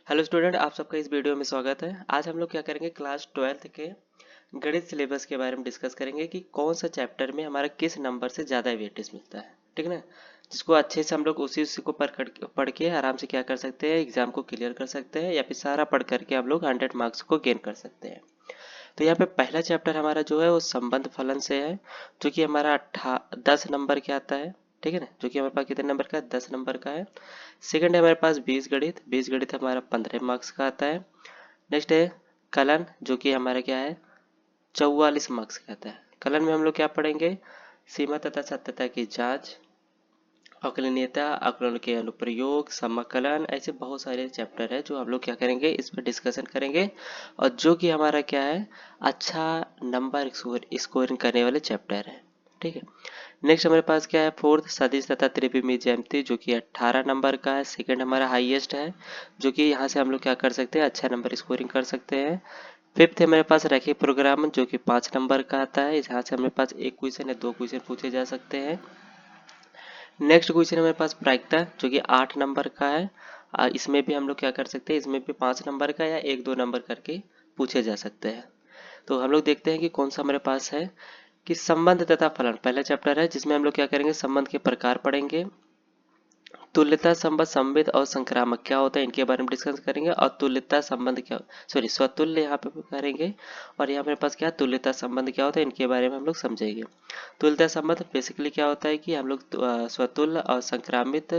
Hello student, आप सबका इस वीडियो में स्वागत है। आज हम लोग क्या करेंगे, क्लास 12th के गणित सिलेबस के बारे में डिस्कस करेंगे कि कौन सा चैप्टर में हमारा किस नंबर से ज़्यादा वेटेज मिलता है। ठीक है ना। जिसको अच्छे से हम लोग उसी को पढ़ के आराम से क्या कर सकते हैं, एग्जाम को क्लियर कर सकते हैं या फिर सारा पढ़ करके हम लोग 100 मार्क्स को गेन कर सकते हैं। तो यहाँ पे पहला चैप्टर हमारा जो है वो संबंध फलन से है, जो कि हमारा 10 नंबर के आता है। ठीक है ना, जो कि हमारे पास कितने नंबर का है, 10 नंबर का है। सेकंड है हमारे पास बीज गणित हमारा 15 मार्क्स का आता है। नेक्स्ट है कलन, जो कि हमारा क्या है, 44 मार्क्स का आता है। कलन में हम लोग क्या पढ़ेंगे, सीमा तथा सत्यता की जांच, अवकलनीयता, आकलन के अनुप्रयोग, समाकलन, ऐसे बहुत सारे चैप्टर है जो हम लोग क्या करेंगे, इस पर डिस्कशन करेंगे। और जो कि हमारा क्या है, अच्छा नंबर स्कोरिंग करने वाले चैप्टर है। ठीक है। नेक्स्ट हमारे पास क्या है, फोर्थ सदिश तथा त्रिविमीय ज्यामिति, जो कि 18 नंबर का है। सेकंड हमारा हाईएस्ट है, जो कि यहाँ से हम लोग क्या कर सकते हैं, अच्छा नंबर स्कोरिंग कर सकते हैं। फिफ्थ है मेरे पास रैखिक प्रोग्राम, जो कि 5 नंबर का आता है। यहाँ से हमारे पास एक क्वेश्चन या दो क्वेश्चन पूछे जा सकते हैं। नेक्स्ट क्वेश्चन हमारे पास प्रायिकता, जो कि 8 नंबर का है। इसमें भी हम लोग क्या कर सकते हैं, इसमें भी 5 नंबर का या एक दो नंबर करके पूछे जा सकते हैं। तो हम लोग देखते हैं कि कौन सा हमारे पास है, कि संबंध तथा फलन पहला चैप्टर है, जिसमें हम लोग क्या करेंगे, संबंध के प्रकार पढ़ेंगे। तुल्यता संबंध, सममित और संक्रामक क्या होता है, इनके बारे में डिस्कस करेंगे। और तुल्यता संबंध क्या, सॉरी स्वतुल्य यहाँ पे करेंगे। और यहाँ मेरे पास क्या है, तुल्यता संबंध क्या होता है, इनके बारे में हम लोग समझेंगे। तुल्यता संबंध बेसिकली क्या होता है कि हम लोग स्वतुल्य और संक्रामित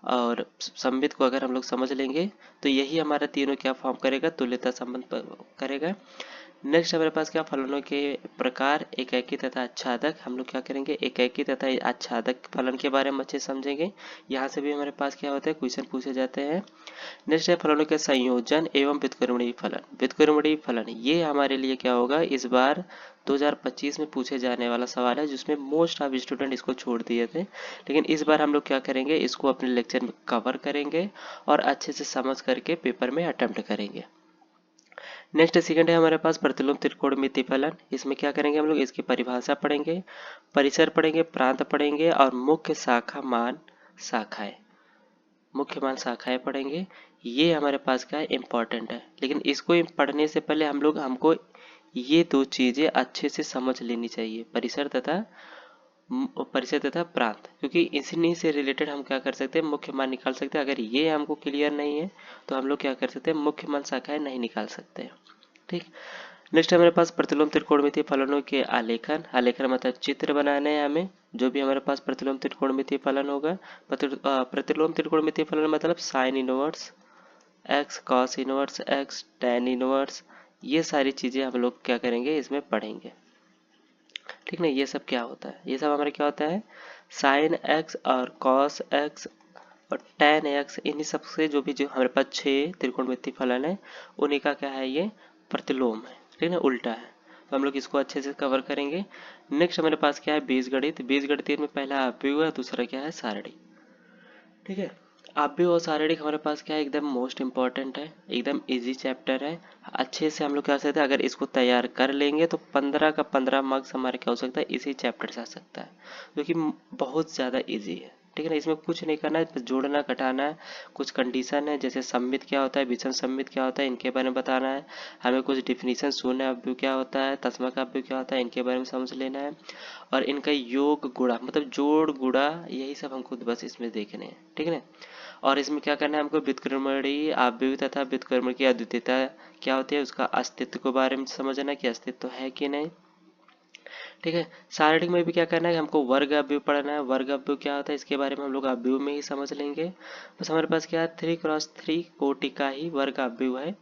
और सममित को अगर हम लोग समझ लेंगे तो यही हमारा तीनों क्या फॉर्म करेगा, तुल्यता संबंध करेगा। नेक्स्ट हमारे पास क्या, फलनों के प्रकार, एकाकी तथा आच्छादक, हम लोग क्या करेंगे, एकाकी तथा आच्छादक फलन के बारे में अच्छे समझेंगे। यहाँ से भी हमारे पास क्या होता है, क्वेश्चन पूछे जाते हैं। नेक्स्ट है फलनों के संयोजन एवं व्युत्क्रमणीय फलन। व्युत्क्रमणीय फलन ये हमारे लिए क्या होगा, इस बार 2025 में पूछे जाने वाला सवाल है, जिसमें मोस्ट ऑफ स्टूडेंट इसको छोड़ दिए थे। लेकिन इस बार हम लोग क्या करेंगे, इसको अपने लेक्चर में कवर करेंगे और अच्छे से समझ करके पेपर में अटेम्प्ट करेंगे। नेक्स्ट सेकंड है हमारे पास प्रतिलोम त्रिकोणमिति फलन। इसमें क्या करेंगे हम लोग, इसकी परिभाषा पढ़ेंगे, परिसर पढ़ेंगे, प्रांत पढ़ेंगे और मुख्य शाखाएं पढ़ेंगे। ये हमारे पास क्या है, इम्पोर्टेंट है। लेकिन इसको पढ़ने से पहले हमको ये दो चीजें अच्छे से समझ लेनी चाहिए, परिसर तथा प्रांत, क्योंकि इन्हीं से रिलेटेड हम क्या कर सकते हैं, मुख्य मान निकाल सकते हैं। अगर ये हमको क्लियर नहीं है तो हम लोग क्या कर सकते हैं, मुख्य मान शाखाएं नहीं निकाल सकते हैं। ठीक। नेक्स्ट हमारे पास प्रतिलोम त्रिकोणमितीय फलनों के आलेखन, आलेखन मतलब चित्र बनाने हैं हमें, जो भी हमारे पास प्रतिलोम त्रिकोणमितीय फलन होगा। प्रतिलोम त्रिकोणमितीय फलन मतलब sine inverse x, cos inverse x, tan inverse, ये सारी चीजें हम लोग क्या करेंगे, इसमें पढ़ेंगे। ठीक ना, ये सब क्या होता है, ये सब हमारा क्या होता है, साइन एक्स और कॉस एक्स और टेन एक्स, इन्हीं सब से जो हमारे पास 6 त्रिकोणमितीय फलन है, उन्हीं का क्या है, ये प्रतिलोम है। ठीक है, उल्टा है। तो हम लोग इसको अच्छे से कवर करेंगे। नेक्स्ट हमारे पास क्या है, बीजगणित। बीजगणित में पहला अवयव है, दूसरा क्या है, सारणी। ठीक है। अवयव और सारणिक हमारे पास क्या है, एकदम मोस्ट इंपॉर्टेंट है, एकदम इजी चैप्टर है। अच्छे से हम लोग क्या सकते हैं, अगर इसको तैयार कर लेंगे तो 15 का 15 मार्क्स हमारे क्या हो सकता है, इसी चैप्टर से आ सकता है, जो कि बहुत ज़्यादा इजी है। ठीक है ना, इसमें कुछ नहीं करना है, बस जोड़ना घटाना है। कुछ कंडीशन है, जैसे सम्मित क्या होता है, विषम सम्मित क्या होता है, इनके बारे में बताना है। हमें कुछ डिफिनीशन, शून्य अवयव क्या होता है, तस्मा अवयव क्या होता है, इनके बारे में समझ लेना है। और इनका योग गुणा मतलब जोड़ गुणा, यही सब हमको बस इसमें देखने हैं। ठीक है ना। और इसमें क्या करना है, हमको व्युत्क्रमणीय अवयव तथा व्युत्क्रमण की अद्वितीयता क्या होती है, उसका अस्तित्व के बारे में समझना कि अस्तित्व है कि नहीं। ठीक है। शारीरिक में भी क्या करना है, हमको वर्ग अवयव पढ़ना है। वर्ग अवयव क्या होता है, इसके बारे में हम लोग अवयव में ही समझ लेंगे। बस हमारे पास क्या है, 3x3 कोटि का ही वर्ग अवयव है।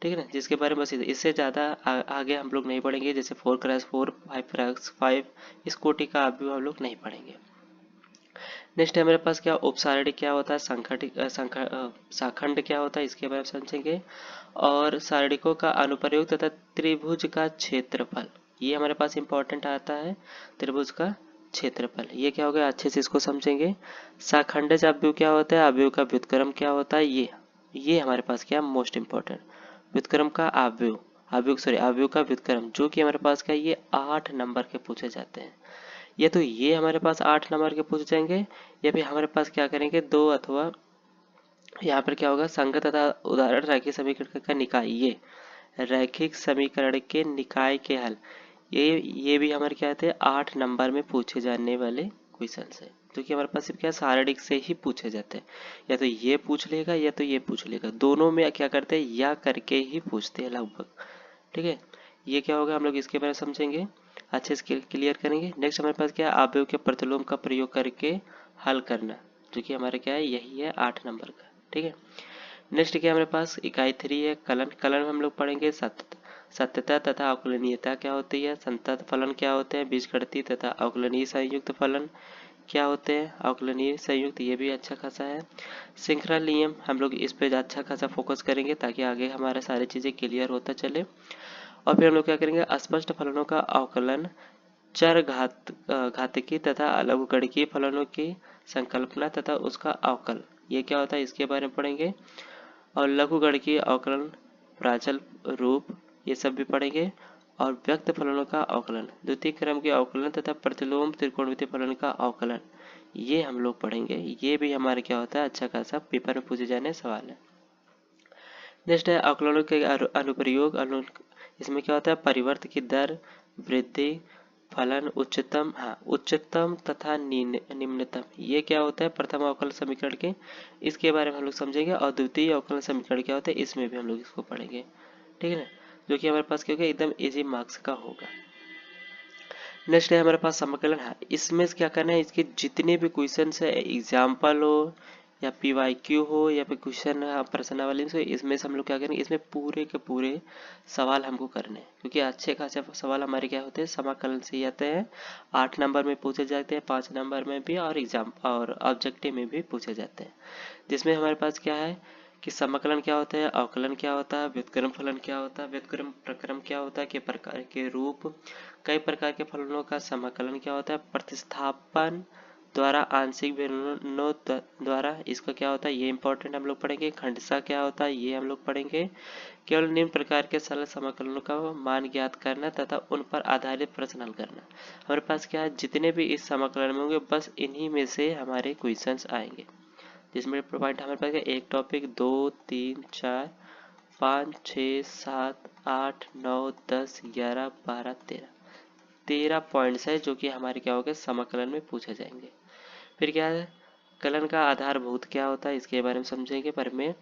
ठीक है ना, जिसके बारे में बस इससे ज़्यादा आगे हम लोग नहीं पढ़ेंगे, जैसे 4x4, 5x5, इस कोटि का अवयव हम लोग नहीं पढ़ेंगे। नेक्स्ट है हमारे पास क्या, उपसारणी क्या होता है, शाखंड क्या होता है, इसके बारे में समझेंगे। और सारणिकों का अनुप्रयोग तथा त्रिभुज का क्षेत्रफल, ये हमारे पास इंपॉर्टेंट आता है। त्रिभुज का क्षेत्रफल ये क्या हो गया, अच्छे से इसको समझेंगे। शाखंडज अवयव क्या होता है, अवयव का व्युत्क्रम क्या होता है, ये हमारे पास क्या, मोस्ट इंपॉर्टेंट। व्युत्क्रम का अवयव का व्युत्क्रम, जो कि हमारे पास क्या, ये 8 नंबर के पूछे जाते हैं। या तो ये हमारे पास 8 नंबर के पूछ जाएंगे, या फिर हमारे पास क्या करेंगे, 2 अथवा यहाँ पर क्या होगा, संगत तथा उदाहरण रैखिक समीकरण का निकाय, ये रैखिक समीकरण के निकाय के हल, ये भी हमारे क्या थे 8 नंबर में पूछे जाने वाले क्वेश्चन है, जो कि हमारे पास सिर्फ क्या शारीरिक से ही पूछे जाते हैं। या तो ये पूछ लेगा या तो ये पूछ लेगा, दोनों में क्या करते हैं या करके ही पूछते हैं लगभग। ठीक है, ये क्या होगा हम लोग इसके बारे में समझेंगे, अच्छे से क्लियर करेंगे। नेक्स्ट हमारे पास क्या है, अवयव के प्रतिलोम का प्रयोग करके हल करना, जो कि हमारे क्या है यही है 8 नंबर का। ठीक है, नेक्स्ट क्या है हमारे पास इकाई 3 है कलन। कलन में हम लोग पढ़ेंगे सत्यता तथा अवकलनीयता क्या होती है, संतत फलन क्या होते हैं, बीजगणितीय तथा अवकलनीय संयुक्त फलन क्या होते हैं, अवकलनीय संयुक्त, ये भी अच्छा खासा है। श्रृंखला नियम हम लोग इस पे अच्छा खासा फोकस करेंगे ताकि आगे हमारा सारी चीजें क्लियर होता चले। और फिर हम लोग क्या करेंगे, अस्पष्ट फलनों का अवकलन, चर घातकी तथा लघुगणकीय फलनों की संकल्पना तथा उसका अवकल, ये क्या होता है इसके बारे में पढ़ेंगे। और लघुगणकीय अवकलन, प्राचल रूप, ये सब भी पढ़ेंगे। और व्यक्त फलनों का अवकलन, द्वितीय क्रम के अवकलन तथा प्रतिलोम त्रिकोणमितीय फलन का अवकलन, ये हम लोग पढ़ेंगे। ये भी हमारे क्या होता है अच्छा खासा पेपर में पूछे जाने सवाल है। नेक्स्ट है अवकलनों के अनुप्रयोग। इसमें क्या होता है, परिवर्त की दर, वृद्धि, फलन, उच्चतम, हाँ उच्चतम तथा निम्नतम, ये क्या होता है प्रथम अवकलन समीकरण के, इसके बारे में हम लोग समझेंगे। और द्वितीय अवकलन समीकरण क्या होता है, इसमें भी हम लोग इसको पढ़ेंगे। ठीक है ना, जो कि हमारे पास क्या होगा एकदम इजी मार्क्स का होगा। नेक्स्ट है हमारे पास समाकलन है। इसमें क्या करना है, इसके जितने भी क्वेश्चन है, एग्जाम्पल हो या पीवाईक्यू हो या फिर क्वेश्चन प्रश्नावली से, इसमें से हम लोग क्या करेंगे, इसमें पूरे के पूरे सवाल हमको करने हैं, क्योंकि अच्छे खासे सवाल हमारे क्या होते हैं समाकलन से ही आते हैं। 8 नंबर में पूछे जाते हैं, 5 नंबर में भी, और एग्जाम और ऑब्जेक्टिव में भी पूछे जाते हैं। जिसमें हमारे पास क्या है कि समाकलन क्या होता है, अवकलन क्या होता है, व्युत्क्रम फलन क्या होता है, व्युत्क्रम प्रक्रम क्या होता है, के प्रकार के रूप, कई प्रकार के फलनों का समाकलन क्या होता है, प्रतिस्थापन द्वारा आंशिक भिन्नों द्वारा, इसका क्या होता है ये इंपॉर्टेंट हम लोग पढ़ेंगे। खंडसा क्या होता है ये हम लोग पढ़ेंगे। केवल निम्न प्रकार के सरल समाकलनों का मान ज्ञात करना तथा उन पर आधारित प्रश्न हल करना। हमारे पास क्या है, जितने भी इस समाकलन में होंगे बस इन्हीं में से हमारे क्वेश्चंस आएंगे। जिसमें पॉइंट हमारे पास एक टॉपिक 2 3 4 5 6 7 8 9 10 11 12 13 पॉइंट्स है, जो कि हमारे क्या होगा समाकलन में पूछे जाएंगे। फिर क्या है, कलन का आधारभूत क्या होता है इसके बारे में समझेंगे। पर में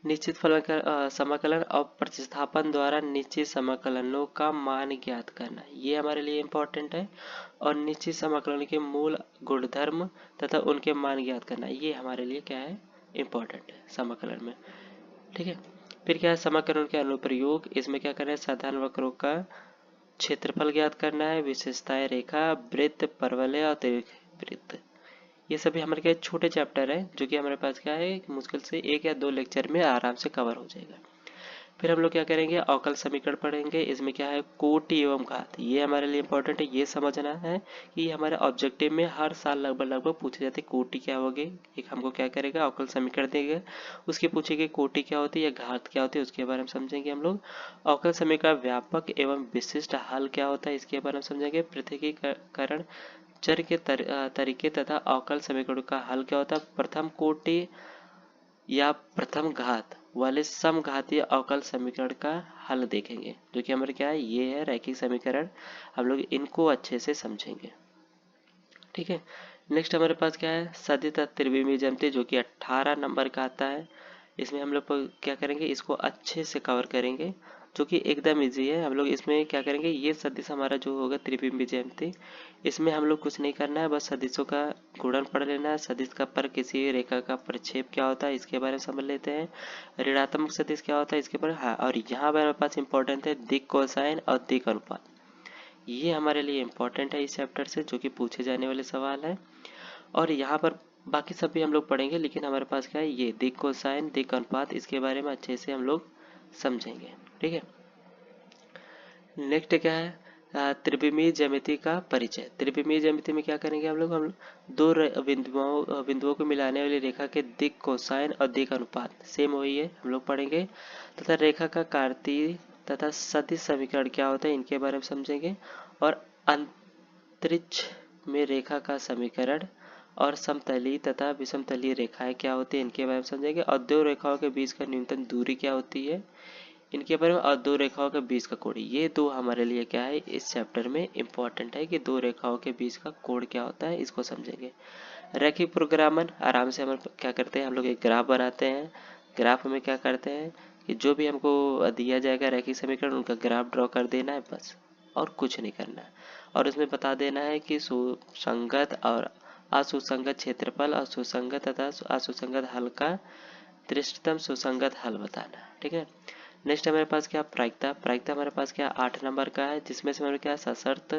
निश्चित फलन का समाकलन और प्रतिस्थापन द्वारा निश्चित समाकलनों का मान ज्ञात करना, ये हमारे लिए इम्पोर्टेंट है। और निश्चित समाकलन के मूल गुणधर्म तथा उनके मान ज्ञात करना, ये हमारे लिए क्या है इम्पोर्टेंट है समाकलन में। ठीक है, फिर क्या है समाकलन के अनुप्रयोग। इसमें क्या करना है, साधारण वक्रों का क्षेत्रफल ज्ञात करना है, विशेषताएं रेखा, वृत्त, परवलय और दीर्घवृत्त, ये सभी हमारे क्या छोटे चैप्टर है, जो कि हमारे पास क्या है मुश्किल से 1 या 2 लेक्चर में आराम से कवर हो जाएगा। फिर हम लोग क्या करेंगे, अवकल समीकरण पढ़ेंगे। इसमें क्या है कोटि एवं घात, ये हमारे लिए इंपॉर्टेंट है, ये समझना है कि हमारे ऑब्जेक्टिव में हर साल लगभग पूछे जाते हैं। कोटि क्या होगी, एक हमको क्या करेगा अवकल समीकरण देगा, उसकी पूछेगी कोटि क्या होती है या घात क्या होती है, उसके बारे में समझेंगे हम लोग। अवकल समीकरण व्यापक एवं विशिष्ट हल क्या होता है इसके बारे में समझेंगे। पृथकीकरण चर के तरीके तथा अवकल समीकरणों का हल क्या होता है, प्रथम कोटि या प्रथम घात वाले समघातीय अवकल समीकरण का हल देखेंगे, जो कि हमारे क्या है ये है रैखिक समीकरण, हम लोग इनको अच्छे से समझेंगे। ठीक है, नेक्स्ट हमारे पास क्या है सदिश तथा त्रिविमीय ज्यामिति, जो कि 18 नंबर का आता है। इसमें हम लोग क्या करेंगे, इसको अच्छे से कवर करेंगे, जो कि एकदम इजी है। हम लोग इसमें क्या करेंगे, ये सदिश हमारा जो होगा त्रिविमीय ज्यामिति, इसमें हम लोग कुछ नहीं करना है, बस सदिशों का गुणन पढ़ लेना है। सदिश का पर किसी रेखा का प्रक्षेप क्या होता है इसके बारे में समझ लेते हैं। ऋणात्मक सदिश क्या होता है इसके बारे में, हाँ, और यहाँ पर हमारे पास इंपॉर्टेंट है दिक् कोसाइन और दिक् अनुपात, ये हमारे लिए इम्पोर्टेंट है इस चैप्टर से, जो कि पूछे जाने वाले सवाल है। और यहाँ पर बाकी सब भी हम लोग पढ़ेंगे, लेकिन हमारे पास क्या है ये दिक् कोसाइन दिक् अनुपात, इसके बारे में अच्छे से हम लोग समझेंगे। ठीक है, नेक्स्ट क्या है त्रिविमीय ज्यामिति का परिचय। त्रिविमीय ज्यामिति में क्या करेंगे हम लोग दो बिंदुओं को मिलाने वाली रेखा के दिक् कोसाइन और दिक् अनुपात सेम वही है हम लोग पढ़ेंगे, तथा रेखा का कार्तीय तथा सदिश समीकरण क्या होता है इनके बारे में समझेंगे। और अंतरिक्ष में रेखा का समीकरण और समतली तथा विषमतलीय रेखाएं क्या होती है इनके बारे में समझेंगे। और दो रेखाओं के बीच का न्यूनतम दूरी क्या होती है इनके बारे में, और दो रेखाओं के बीच का कोण, ये दो हमारे लिए क्या है इस चैप्टर में इम्पोर्टेंट है कि दो रेखाओं के बीच का कोण क्या होता है, इसको समझेंगे। रैखिक प्रोग्रामन आराम से हम क्या करते हैं, हम लोग एक ग्राफ बनाते हैं। ग्राफ में क्या करते हैं कि जो भी हमको दिया जाएगा रैखिक समीकरण उनका ग्राफ ड्रॉ कर देना है बस, और कुछ नहीं करना है। और उसमें बता देना है कि सुसंगत और असुसंगत क्षेत्रफल और सुसंगत तथा असुसंगत हल का दृष्टतम सुसंगत हल बताना है। ठीक है। नेक्स्ट हमारे पास क्या प्रायिकता, प्रायिकता हमारे पास क्या 8 नंबर का है, जिसमें से हमारे क्या सशर्त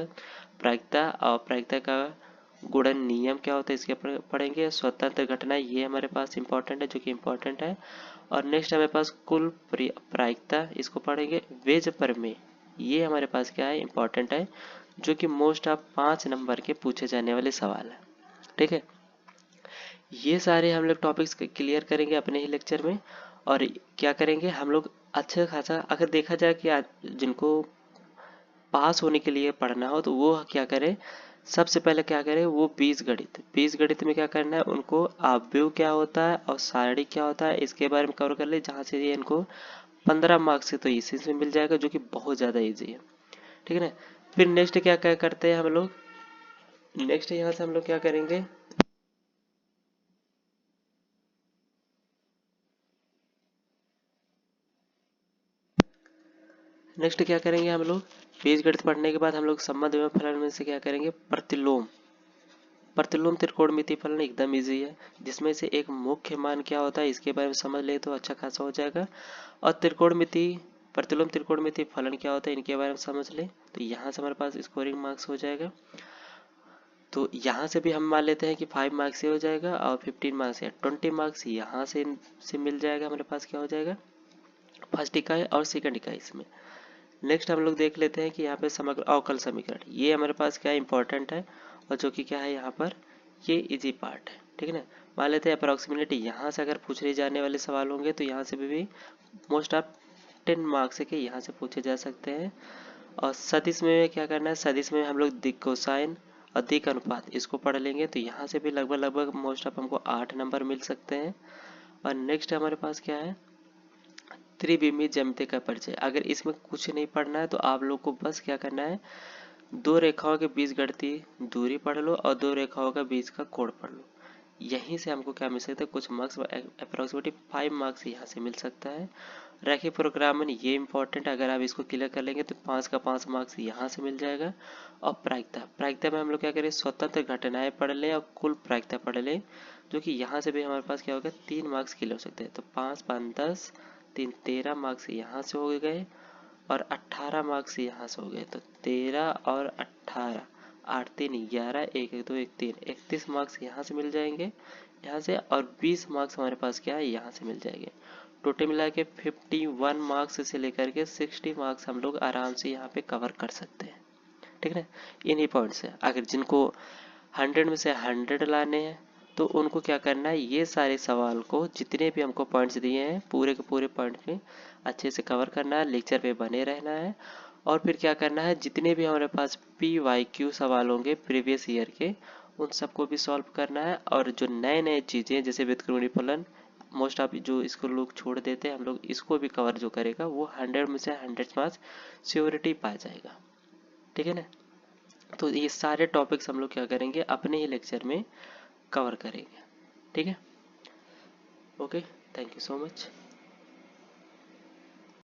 प्रायिकता और प्रायिकता का गुणन नियम क्या होता है इसके पढ़ेंगे। स्वतंत्र घटना ये हमारे पास इंपॉर्टेंट है, जो कि इंपॉर्टेंट है। और नेक्स्ट हमारे पास कुल प्रायिकता, इसको पढ़ेंगे। वेज प्रमेय ये हमारे पास क्या है इंपॉर्टेंट है, जो कि मोस्ट ऑफ 5 नंबर के पूछे जाने वाले सवाल है। ठीक है। ये सारे हम लोग टॉपिक्स क्लियर करेंगे अपने ही लेक्चर में। और क्या करेंगे हम लोग अच्छा खासा, अगर देखा जाए कि जिनको पास होने के लिए पढ़ना हो तो वो क्या करें, सबसे पहले क्या करें वो बीज गणित में क्या करना है उनको, अवयव क्या होता है और सारणी क्या होता है इसके बारे में कवर कर ले, जहाँ से ये इनको 15 मार्क्स से तो इसी से मिल जाएगा, जो कि बहुत ज़्यादा इजी है। ठीक है ना। फिर नेक्स्ट क्या क्या करते हैं हम लोग, नेक्स्ट यहाँ से हम लोग क्या करेंगे, नेक्स्ट क्या करेंगे हम लोग, बीजगणित पढ़ने के बाद हम लोग संबंध एवं फलन में से क्या करेंगे, प्रतिलोम। प्रतिलोम त्रिकोणमिति फलन एकदम इजी है, जिसमें से एक मुख्य मान क्या होता है इसके बारे में समझ ले तो अच्छा खासा हो जाएगा। और त्रिकोणमिति प्रतिलोम त्रिकोणमिति फलन क्या होता है इनके बारे में समझ ले तो यहाँ से हमारे पास स्कोरिंग मार्क्स हो जाएगा। तो यहाँ से भी हम मान लेते हैं कि 5 मार्क्स से हो जाएगा, और 15 मार्क्स या 20 मार्क्स यहाँ से मिल जाएगा, हमारे पास क्या हो जाएगा फर्स्ट इकाई और सेकंड इकाई इसमें। नेक्स्ट हम लोग देख लेते हैं कि यहाँ पे समग्र अवकल समीकरण ये हमारे पास क्या इंपॉर्टेंट है, और जो कि क्या है यहाँ पर ये इजी पार्ट है। ठीक है ना। मान लेते हैं अप्रोक्सीमेटली यहाँ से अगर पूछे जाने वाले सवाल होंगे तो यहाँ से भी मोस्ट ऑफ 10 मार्क्स के यहाँ से पूछे जा सकते हैं। और सदिश में क्या करना है, सदिश में हम लोग दिक् कोसाइन और दिक् अनुपात इसको पढ़ लेंगे तो यहाँ से भी लगभग लगभग मोस्ट ऑफ हमको 8 नंबर मिल सकते हैं। और नेक्स्ट हमारे पास क्या है, त्रिविमीय ज्यामिति का परिचय। अगर इसमें कुछ नहीं पढ़ना है तो आप लोग को बस क्या करना है, दो रेखाओं के बीच गणितीय दूरी पढ़ लो और दो रेखाओं के बीच का कोण पढ़ लो। यहीं से हमको क्या मिल सकता है, कुछ मार्क्स, अप्रोक्सीमेटली 5 मार्क्स यहाँ से मिल सकता है। रैखिक प्रोग्रामन ये इंपॉर्टेंट, अगर आप इसको क्लियर कर लेंगे तो 5 का 5 मार्क्स यहाँ से मिल जाएगा। और प्रायिकता, प्रायिकता में हम लोग क्या करें स्वतंत्र घटनाएं पढ़ लें और कुल प्रायिकता पढ़ लें, जो कि यहाँ से भी हमारे पास क्या होगा 3 मार्क्स क्लियर हो सकते हैं। तो 5 5 10 3 13 मार्क्स यहाँ से हो गए, और 18 मार्क्स यहाँ से हो गए। तो 13 और 18 8 3 11 1 1 2 1 3 31 मार्क्स यहाँ से मिल जाएंगे यहाँ से, और 20 मार्क्स हमारे पास क्या है यहाँ से मिल जाएंगे। टोटल मिला के 51 मार्क्स से लेकर के 60 मार्क्स हम लोग आराम से यहाँ पे कवर कर सकते हैं। ठीक है ना। इन्हीं पॉइंट्स है, अगर जिनको 100 में से 100 लाने हैं तो उनको क्या करना है, ये सारे सवाल को जितने भी हमको पॉइंट्स दिए हैं पूरे के पूरे पॉइंट में अच्छे से कवर करना है, लेक्चर पे बने रहना है। और फिर क्या करना है, जितने भी हमारे पास PYQ सवाल होंगे प्रीवियस ईयर के उन सबको भी सॉल्व करना है। और जो नए नए चीज़ें जैसे व्युत्क्रमणीय फलन मोस्ट ऑफ जो इसको लोग छोड़ देते हैं, हम लोग इसको भी कवर जो करेगा वो 100 में से 100 मार्क्स श्योरिटी पा जाएगा। ठीक है ना। तो ये सारे टॉपिक्स हम लोग क्या करेंगे अपने ही लेक्चर में कवर करेंगे। ठीक है। Okay, thank you so much.